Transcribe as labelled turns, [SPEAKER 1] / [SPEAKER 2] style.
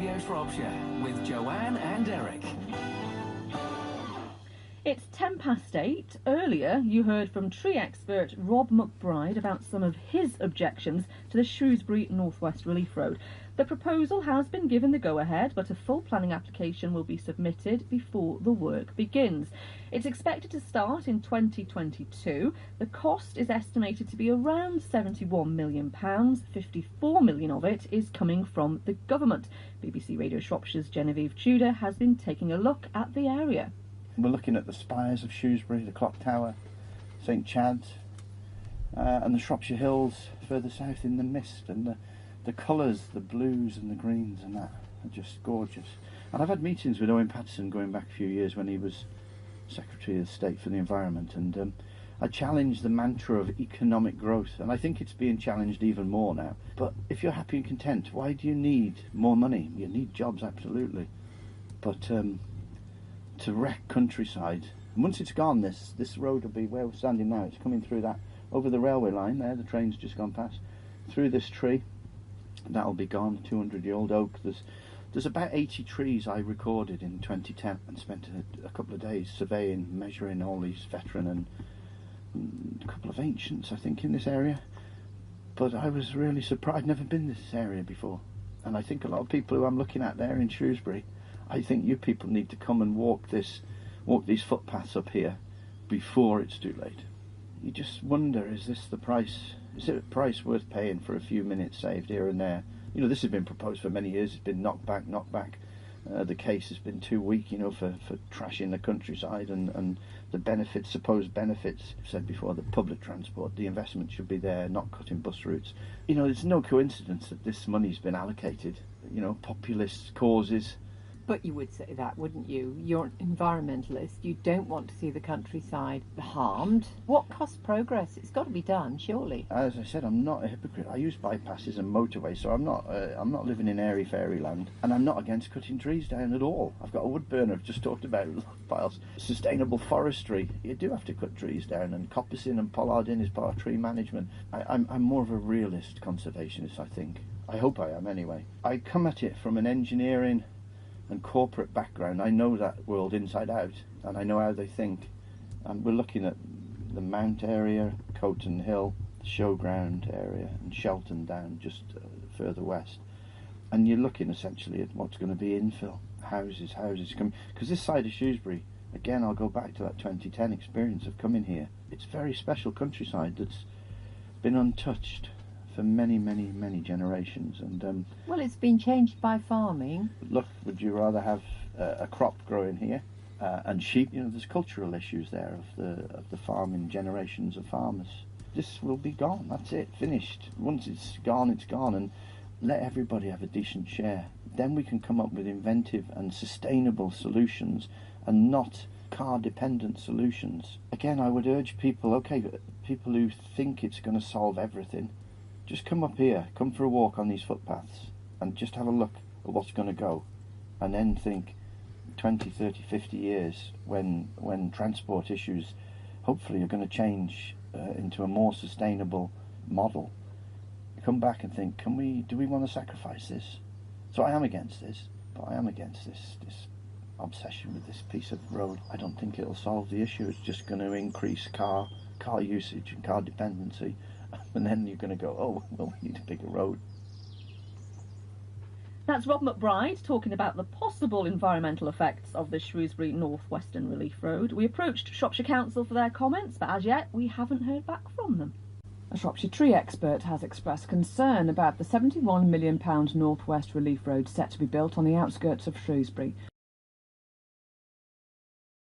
[SPEAKER 1] Radio Shropshire with Joanne and Eric.
[SPEAKER 2] It's 8:10. Earlier, you heard from tree expert Rob McBride about some of his objections to the Shrewsbury Northwest Relief Road. The proposal has been given the go-ahead, but a full planning application will be submitted before the work begins. It's expected to start in 2022. The cost is estimated to be around £71 million. 54 million of it is coming from the government. BBC Radio Shropshire's Genevieve Tudor has been taking a look at the area.
[SPEAKER 3] We're looking at the spires of Shrewsbury, the clock tower, St Chad's, and the Shropshire Hills further south in the mist, and the colours, the blues and the greens and that are just gorgeous. And I've had meetings with Owen Paterson going back a few years when he was Secretary of State for the Environment, and I challenged the mantra of economic growth, and I think it's being challenged even more now. But if you're happy and content, why do you need more money? You need jobs, absolutely, but to wreck countryside. And once it's gone, this road will be where we're standing now. It's coming through that, over the railway line there, the train's just gone past, through this tree. That'll be gone, 200-year-old oak. There's about 80 trees I recorded in 2010 and spent a couple of days surveying, measuring all these veteran and a couple of ancients, I think, in this area. But I was really surprised. I'd never been this area before. And I think a lot of people who I'm looking at there in Shrewsbury, I think you people need to come and walk these footpaths up here before it's too late. You just wonder, is this the price? Is it a price worth paying for a few minutes saved here and there? You know, this has been proposed for many years. It's been knocked back. The case has been too weak, you know, for trashing the countryside and the benefits, supposed benefits. I've said before that public transport, the investment should be there, not cutting bus routes. You know, it's no coincidence that this money's been allocated, you know, populist causes.
[SPEAKER 4] But you would say that, wouldn't you? You're an environmentalist. You don't want to see the countryside harmed. What costs progress? It's got to be done, surely.
[SPEAKER 3] As I said, I'm not a hypocrite. I use bypasses and motorways, so I'm not living in airy fairyland, and I'm not against cutting trees down at all. I've got a wood burner. I've just talked about piles. Sustainable forestry. You do have to cut trees down, and coppicing and pollarding is part of tree management. I'm more of a realist conservationist, I think. I hope I am, anyway. I come at it from an engineering and corporate background. I know that world inside out, and I know how they think. And we're looking at the Mount area, Coton Hill, the Showground area, and Shelton down just further west. And you're looking essentially at what's going to be infill, houses coming. Because this side of Shrewsbury, again, I'll go back to that 2010 experience of coming here. It's very special countryside that's been untouched for many generations, and
[SPEAKER 4] well, it's been changed by farming.
[SPEAKER 3] Look, would you rather have a crop growing here and sheep? You know, there's cultural issues there of the farming generations of farmers. This will be gone. That's it, finished. Once it's gone, and let everybody have a decent share. Then we can come up with inventive and sustainable solutions, and not car-dependent solutions. Again, I would urge people who think it's going to solve everything, just come up here, come for a walk on these footpaths, and just have a look at what's going to go, and then think 20, 30, 50 years when transport issues hopefully are going to change into a more sustainable model. Come back and think, do we want to sacrifice this? So I am against this, but I am against this obsession with this piece of road. I don't think it'll solve the issue. It's just going to increase car usage and car dependency. And then you're going to go, oh, well, we need a bigger road.
[SPEAKER 2] That's Rob McBride talking about the possible environmental effects of the Shrewsbury North Western Relief Road. We approached Shropshire Council for their comments, but as yet we haven't heard back from them. A Shropshire tree expert has expressed concern about the £71 million North West Relief Road set to be built on the outskirts of Shrewsbury.